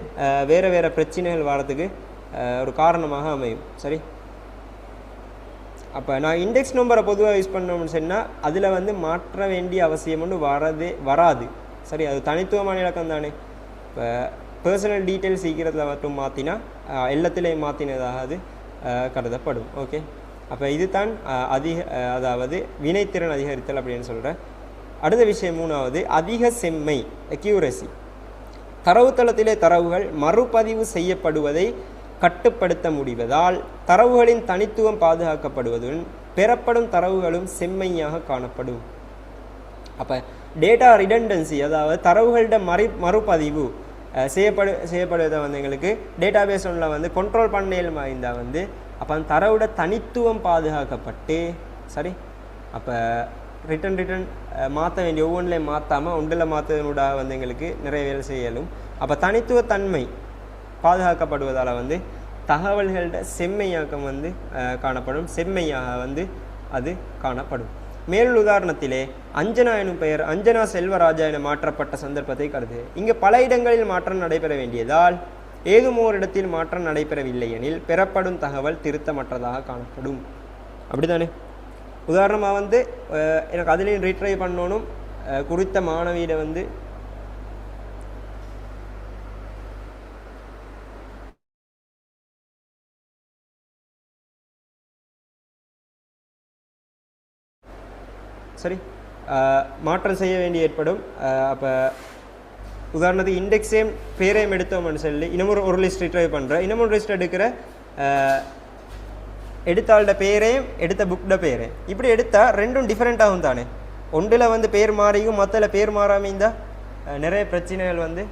வேறு பிரச்சனைகள் வரதுக்கு ஒரு காரணமாக அமையும். சரி, அப்போ நான் இண்டெக்ஸ் நம்பரை பொதுவாக யூஸ் பண்ணோம்னு சொன்னால் அதில் வந்து மாற்ற வேண்டிய அவசியம் ஒன்று வராது. சரி, அது தனித்துவமான இலக்கம் தானே. இப்போ பர்சனல் டீட்டெயில்ஸ் சீக்கிரத்தில் மட்டும் மாற்றினா எல்லாத்துலேயும் மாற்றினதாக அது கருதப்படும். ஓகே, அப்போ இது தான் அதாவது வினைத்திறன் அதிகரித்தல் அப்படின்னு சொல்கிறேன். அடுத்த விஷயம் 3வது அதிக செம்மை, அக்யூரசி. தரவுத்தளத்திலே தரவுகள் மறுபதிவு செய்யப்படுவதை கட்டுப்படுத்த முடிவதால் தரவுகளின் தனித்துவம் பாதுகாக்கப்படுவதுடன் பெறப்படும் தரவுகளும் செம்மையாக காணப்படும். அப்போ டேட்டா ரிடண்டன்சி, அதாவது தரவுகளோட மறுபதிவு செய்யப்படுவதை வந்து எங்களுக்கு டேட்டா பேஸ் ஒன்றில் வந்து கண்ட்ரோல் பண்ணேலுமா இருந்தால் வந்து அப்போ அந்த தரவோட தனித்துவம் பாதுகாக்கப்பட்டு, சரி, அப்போ ரிட்டன் மாற்ற வேண்டிய ஒவ்வொன்றிலையும் மாற்றாமல் ஒன்றில் மாற்றுவதனூடாக வந்து எங்களுக்கு நிறைய வேலை செய்யலும். அப்போ தனித்துவத்தன்மை பாதுகாக்கப்படுவதால் வந்து தகவல்களோட செம்மையாக்கம் வந்து காணப்படும், செம்மையாக வந்து அது காணப்படும். மேல் உதாரணத்திலே அஞ்சனா எனும் பெயர் அஞ்சனா செல்வராஜா என மாற்றப்பட்ட சந்தர்ப்பத்தை கருது. இங்கு பல இடங்களில் மாற்றம் நடைபெற வேண்டியதால் ஏதும் ஓர் இடத்தில் மாற்றம் நடைபெறவில்லை எனில் பெறப்படும் தகவல் திருத்தமற்றதாக காணப்படும். அப்படித்தானே? உதாரணமாக வந்து எனக்கு அதுலேயும் ரீட்ரை பண்ணணும், குறித்த மாணவியிட வந்து சரி மாற்றம் செய்ய வேண்டி ஏற்படும். அப்போ உதாரணத்துக்கு இண்டெக்ஸையும் பேரையும் எடுத்தோம்னு சொல்லி இன்னமும் ஒரு லிஸ்ட் ரிட்ரைவ் பண்ணுறேன், இன்னமும் லிஸ்ட் எடுக்கிற எடுத்தாளோட பேரையும் எடுத்த புக்கோட பேரையும் இப்படி எடுத்தால் ரெண்டும் டிஃப்ரெண்ட்டாகும் தானே. ஒன்றில் வந்து பேர் மாறியும் மற்றல பேர் மாறாமல் இருந்தால் நிறைய பிரச்சனைகள் வந்து